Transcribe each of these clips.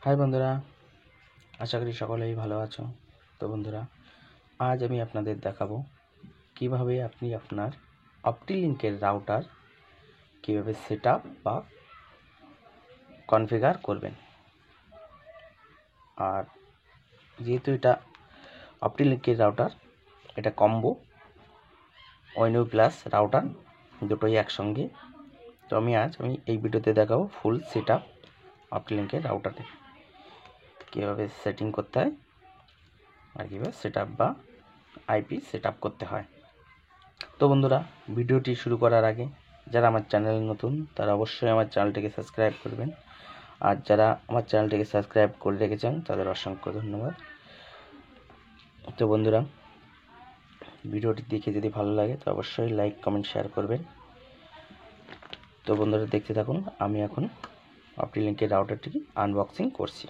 High বন্ধুরা, আশা করি সকলেই ভালো আছো। তো বন্ধুরা, আজ আমি আপনাদের দেখাবো কিভাবে আপনি আপনার অপটিলিঙ্কের রাউটার কিভাবে সেট আপ বা কনফিগার করবেন। আর যেহেতু এটা অপটিলিঙ্কের রাউটার, এটা কম্বো ওয়েনইউ প্লাস রাউটার দুটোই একসঙ্গে। তো আমি এই ভিডিওতে দেখাবো ফুল সেট আপ অপটিলিঙ্কের রাউটারে কীভাবে সেটিং করতে হয় আর কীভাবে সেট আপ বা আইপি সেট আপ করতে হয়। তো বন্ধুরা, ভিডিওটি শুরু করার আগে যারা আমার চ্যানেল নতুন তারা অবশ্যই আমার চ্যানেলটিকে সাবস্ক্রাইব করবেন, আর যারা আমার চ্যানেলটিকে সাবস্ক্রাইব করে রেখেছেন তাদের অসংখ্য ধন্যবাদ। তো বন্ধুরা, ভিডিওটি দেখে যদি ভালো লাগে তো অবশ্যই লাইক কমেন্ট শেয়ার করবেন। তো বন্ধুরা, দেখতে থাকুন। আমি এখন অপটিলিঙ্কের রাউটারটিকে আনবক্সিং করছি।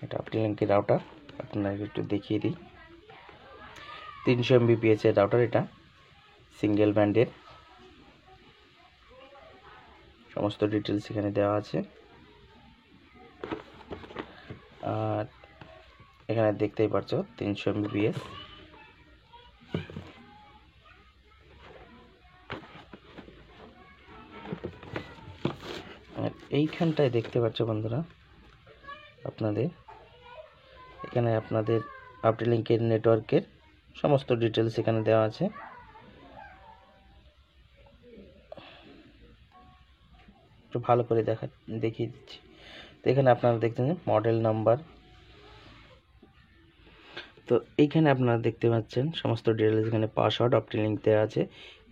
এটা অপটিলিঙ্কের রাউটার, আপনাকে একটু দেখিয়ে দিই। 300 Mbps এর রাউটার, এটা সিঙ্গেল ব্যান্ডের। সমস্ত ডিটেলস এখানে দেওয়া আছে। আর এখানে দেখতেই পাচ্ছো 300 Mbps। আর এইখানটায় দেখতে পাচ্ছ বন্ধুরা, আপনাদের অপটিলিঙ্কের নেটওয়ার্কের সমস্ত ডিটেলস এখানে দেওয়া আছে। একটু ভালো করে দেখিয়ে দিচ্ছি। তো এখানে আপনারা দেখছেন মডেল নাম্বার। তো এইখানে আপনারা দেখতে পাচ্ছেন সমস্ত ডিটেলস। এখানে পাসওয়ার্ড অপটিলিঙ্ক দেওয়া আছে,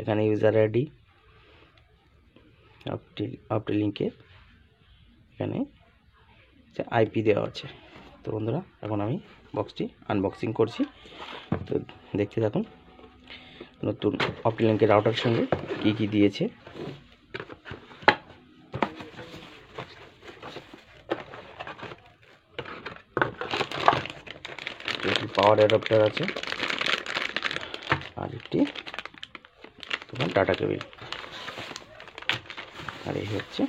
এখানে ইউজার আইডি অপটিলিঙ্কের, এখানে আইপি দেওয়া আছে। তো বন্ধুরা, এখন আমি বক্সটি আনবক্সিং করছি। তো দেখতে থাকুন নতুন অপটিলিঙ্কের রাউটার সঙ্গে কি কি দিয়েছে। একটি পাওয়ার অ্যাডাপ্টার আছে, আর একটি ডাটা কেবিল, আর এই হচ্ছে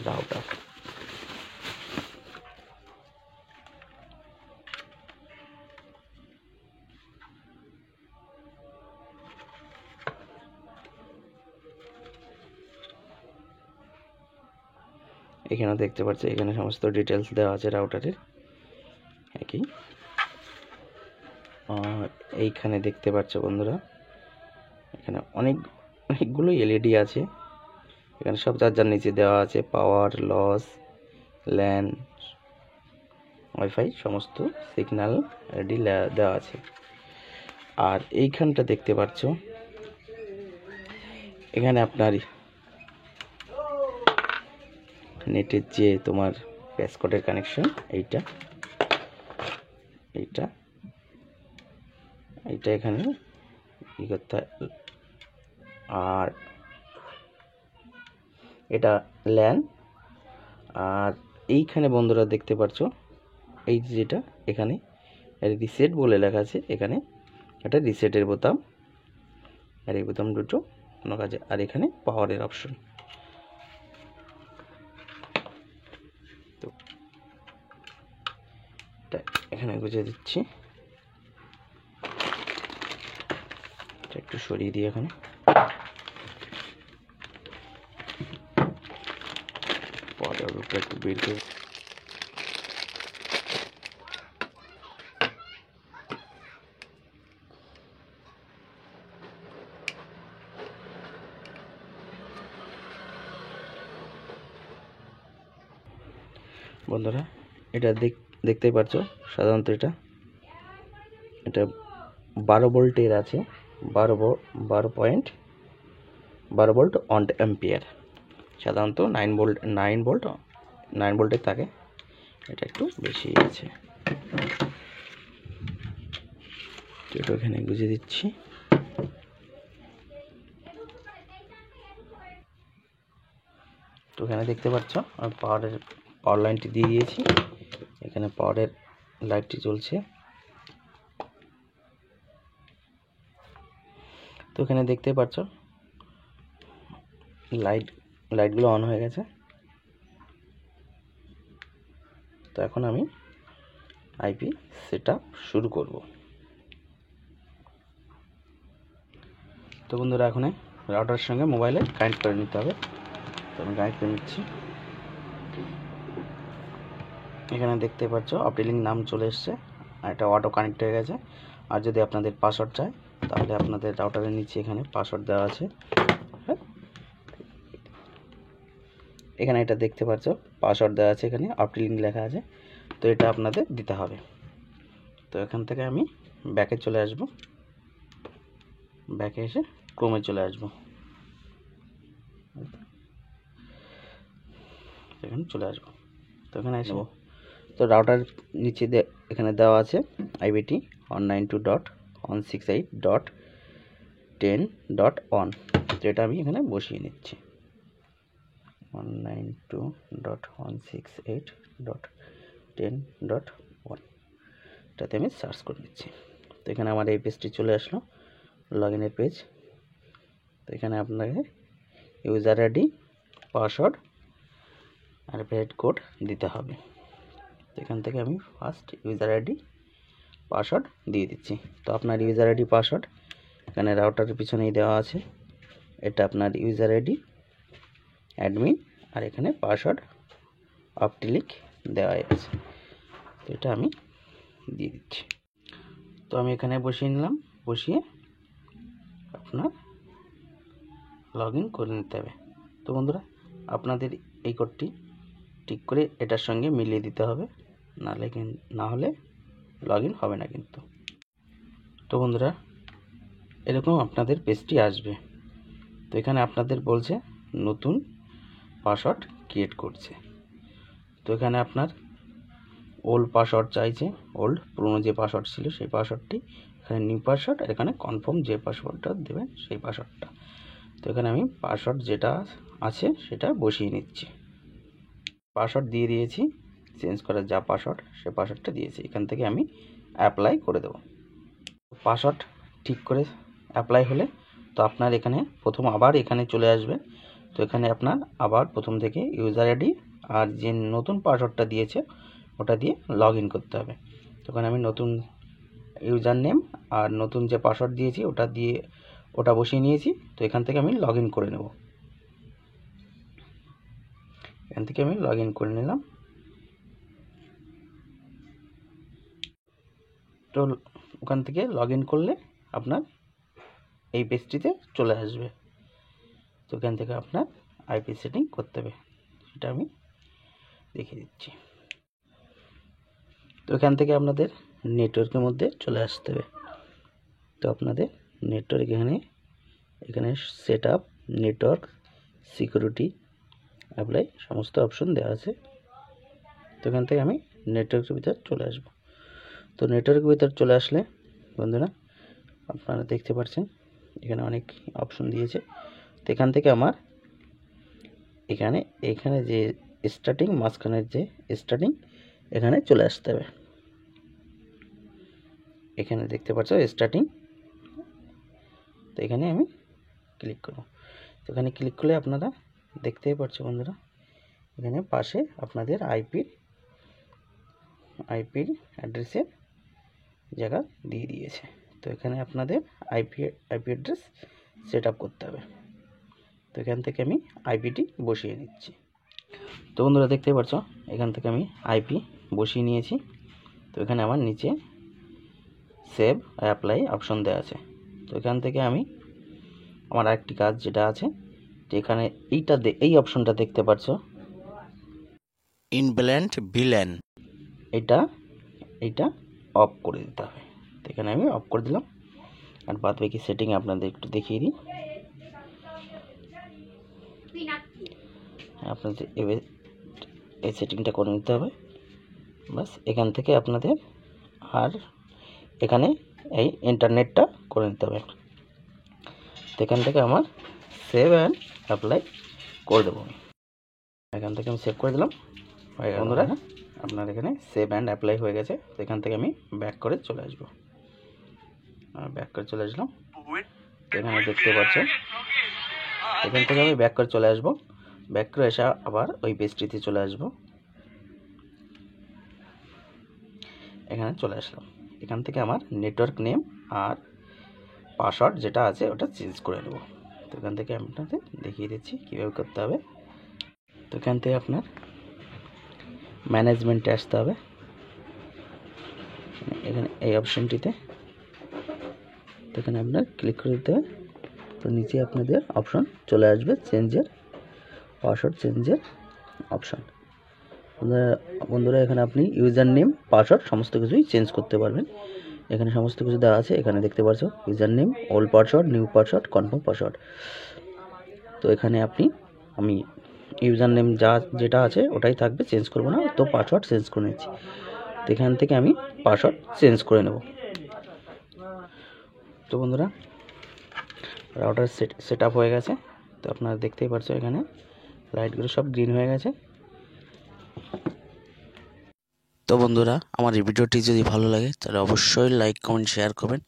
রাউটার। এখানে দেখতে পাচ্ছি, এখানে সমস্ত ডিটেলস দেওয়া আছে রাউটারের একই। আর এইখানে দেখতে পাচ্ছ বন্ধুরা, এখানে অনেকগুলো এলইডি আছে। এখানে সব যার নিচে দেওয়া আছে পাওয়ার, লস, ল্যান, ওয়াইফাই, সমস্ত সিগন্যাল রেডি দেওয়া আছে। আর এইখানটা দেখতে পাচ্ছ, এখানে আপনার নেটের যে তোমার প্যাসকোডের কানেকশন, এইটা এখানে ই করতে হয়। আর এটা ল্যান। আর এইখানে বন্ধুরা দেখতে পাচ্ছ, এই যেটা এখানে রিসেট বলে লেখা আছে, এখানে এটা রিসেটের বোতাম, আর এই বোতাম দুটো কোনো কাজে। আর এখানে পাওয়ারের অপশন। তো এটা এখানে বুঝিয়ে দিচ্ছি, এটা একটু সরিয়ে দিই। এখানে পাওয়ারের উপরে একটু বের করে বন্ধুরা, এটা দেখতেই পাচ্ছ। সাধারণত এটা 12 ভোল্টের আছে, 12 ভোল্ট 1 অ্যাম্পিয়ার। সাধারণত 9 ভোল্টের থাকে, এটা একটু বেশি আছে। এটা এখানে বুঝিয়ে দিচ্ছি। তো এখানে দেখতে পাচ্ছ আমি পাওয়ার লাইনটি দিয়ে দিয়েছি। এখানে পাওয়ারের লাইটটি জ্বলছে। তো এখানে দেখতে পাচ্ছ লাইট লাইটগুলো অন হয়ে গেছে। তো এখন আমি আইপি সেটআপ শুরু করব। তো বন্ধুরা এখন রাউটারের সঙ্গে মোবাইলে কানেক্ট করে নিতে হবে। তো আমি কানেক্ট করে নিচ্ছি। এখানে দেখতে পাচ্ছ অপটিলিঙ্ক নাম চলে এসছে, আর এটা অটো কানেক্ট হয়ে গেছে। আর যদি আপনাদের পাসওয়ার্ড চাই তাহলে আপনাদের রাউটারের নিচে এখানে পাসওয়ার্ড দেওয়া আছে। এখানে এটা দেখতে পাচ্ছ পাসওয়ার্ড দেওয়া আছে, এখানে অপটিলিঙ্ক লেখা আছে। তো এটা আপনাদের দিতে হবে। তো এখান থেকে আমি ব্যাকে চলে আসব। ব্যাকে এসে ক্রোমে চলে আসব। এখানে চলে আসব। তো এখানে আসবো। তো রাউটার নিচে এখানে দেওয়া আছে আইবিটি 192.168.10.1। তো এটা আমি এখানে বসিয়ে নিচ্ছি 192.168.10.1। এটাতে আমি সার্চ করে নিচ্ছি। তো এখানে আমার এই পেজটি চলে আসলো, লগ ইনের পেজ। তো এখানে আপনাকে ইউজার আইডি, পাসওয়ার্ড আর ভেরিফাইড কোড দিতে হবে। তো এখান থেকে আমি ফার্স্ট ইউজার আইডি পাসওয়ার্ড দিয়ে দিচ্ছি। তো আপনার ইউজার আইডি পাসওয়ার্ড এখানে রাউটারের পিছনেই দেওয়া আছে। এটা আপনার ইউজার আইডি, অ্যাডমিন, আর এখানে পাসওয়ার্ড অপটিলিঙ্ক দেওয়া আছে। তো এটা আমি দিয়ে দিচ্ছি। তো আমি এখানে বসিয়ে নিলাম। বসিয়ে আপনার লগ ইন করে নিতে হবে। তো বন্ধুরা আপনাদের এই কোডটি ঠিক করে এটার সঙ্গে মিলিয়ে দিতে হবে, না হলে লগ ইন হবে না কিন্তু। তো বন্ধুরা এরকম আপনাদের পেজটি আসবে। তো এখানে আপনাদের বলছে নতুন পাসওয়ার্ড ক্রিয়েট করছে। তো এখানে আপনার ওল্ড পাসওয়ার্ড চাইছে, পুরনো যে পাসওয়ার্ড ছিল সেই পাসওয়ার্ডটি, এখানে নিউ পাসওয়ার্ড, আর এখানে কনফার্ম যে পাসওয়ার্ডটা দেবেন সেই পাসওয়ার্ডটা। তো এখানে আমি পাসওয়ার্ড যেটা আছে সেটা বসিয়ে নিচ্ছি। পাসওয়ার্ড দিয়ে দিয়েছি, চেঞ্জ করার যা পাসওয়ার্ড সে পাসওয়ার্ডটা দিয়েছি। এখান থেকে আমি অ্যাপ্লাই করে দেব। পাসওয়ার্ড ঠিক করে অ্যাপ্লাই হলে তো আপনার এখানে প্রথম আবার এখানে চলে আসবে। তো এখানে আপনার আবার প্রথম থেকে ইউজার আইডি আর যে নতুন পাসওয়ার্ডটা দিয়েছে ওটা দিয়ে লগ ইন করতে হবে। তখন আমি নতুন ইউজার নেম আর নতুন যে পাসওয়ার্ড দিয়েছি ওটা বসিয়ে নিয়েছি। তো এখান থেকে আমি লগ ইন করে নেব। এখান থেকে আমি লগ ইন করে নিলাম। তো ওখান থেকে লগ ইন করলে আপনার এই পেজটিতে চলে আসবে। তো এখান থেকে আপনার আইপি সেটিং করতে হবে, সেটা আমি দেখিয়ে দিচ্ছি। তো এখান থেকে আপনাদের নেটওয়ার্কের মধ্যে চলে আসতে হবে। তো আপনাদের নেটওয়ার্ক এখানে set up, network, security, apply সমস্ত অপশন দেওয়া আছে। তো এখান থেকে আমি নেটওয়ার্কের ভিতর চলে আসব। তো নেটওয়ার্কের ভিতর চলে আসলে বন্ধুরা আপনারা দেখতে পাচ্ছেন এখানে অনেক অপশন দিয়েছে। তো এখান থেকে আমার এখানে যে স্টার্টিং, মাঝখানের যে স্টার্টিং, এখানে চলে আসতে হবে। এখানে দেখতে পাচ্ছ স্টার্টিং। তো এখানে আমি ক্লিক করব। তো এখানে ক্লিক করলে আপনারা দেখতেই পাচ্ছেন বন্ধুরা এখানে পাশে আপনাদের আইপির অ্যাড্রেসের জায়গা দিয়ে দিয়েছে। তো এখানে আপনাদের আইপি অ্যাড্রেস সেট আপ করতে হবে। তো এখান থেকে আমি আইপিটি বসিয়ে নিচ্ছি। তো বন্ধুরা দেখতেই পাচ্ছ এখান থেকে আমি আইপি বসিয়ে নিয়েছি। তো এখানে আমার নিচে সেভ অ্যাপ্লাই অপশন দেওয়া আছে। তো এখান থেকে আমি আমার আরেকটি কাজ যেটা আছে, যে এখানে এই অপশনটা দেখতে পাচ্ছ ইনভ্যালিড ভিলেন, এটা অফ করে দিতে হবে। তো এখানে আমি অফ করে দিলাম। আর বাদ বাকি সেটিং আপনাদের একটু দেখিয়ে দিই। আপনাদের এই সেটিংটা করে নিতে হবে বাস। এখান থেকে আপনাদের আর এখানে এই ইন্টারনেটটা করে নিতে হবে। তো এখান থেকে আমার সেভ অ্যান্ড অ্যাপ্লাই করে দেবো। এখান থেকে আমি সেভ করে দিলাম। বন্ধুরা আপনার এখানে সেভ অ্যান্ড অ্যাপ্লাই হয়ে গেছে। তো এখান থেকে আমি ব্যাক করে চলে আসবো। ব্যাক করে চলে আসলাম। এখানে দেখতে পাচ্ছেন এখান থেকে আমি ব্যাক করে চলে আসবো। ব্যাক করে এসে আবার ওই পেজটিতে চলে আসব। এখানে চলে আসলাম। এখান থেকে আমার নেটওয়ার্ক নেম আর পাসওয়ার্ড যেটা আছে ওটা চেঞ্জ করে নেব। তো এখান থেকে আমি আপনাদের দেখিয়ে দিচ্ছি কীভাবে করতে হবে। তো এখান থেকে আপনার ম্যানেজমেন্টে আসতে হবে, এখানে এই অপশানটিতে। তো এখানে আপনার ক্লিক করে দিতে হবে। তো নিচে আপনাদের অপশন চলে আসবে চেঞ্জের পাসওয়ার্ড, চেঞ্জের অপশান। বন্ধুরা এখানে আপনি ইউজার নেম, পাসওয়ার্ড সমস্ত কিছুই চেঞ্জ করতে পারবেন। এখানে সমস্ত কিছু দেওয়া আছে। এখানে দেখতে পাচ্ছ user name, old password, new password, confirm password. তো এখানে আমি ইউজার নেম যেটা আছে ওটাই থাকবে, চেঞ্জ করব না। তো পাসওয়ার্ড চেঞ্জ করে নিচ্ছি। তো এখান থেকে আমি পাসওয়ার্ড চেঞ্জ করে নেব। তো বন্ধুরা রাউটার সেট আপ হয়ে গেছে। তো আপনারা দেখতেই পাচ্ছেন এখানে লাইটগুলো সব গ্রিন হয়ে গেছে। তো বন্ধুরা আমার এই ভিডিওটি যদি ভালো লাগে তাহলে অবশ্যই লাইক, কমেন্ট, শেয়ার করবেন।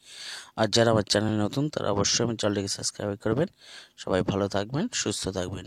আর যারা আমার চ্যানেলে নতুন তারা অবশ্যই আমার চ্যানেলটিকে সাবস্ক্রাইব করবেন। সবাই ভালো থাকবেন, সুস্থ থাকবেন।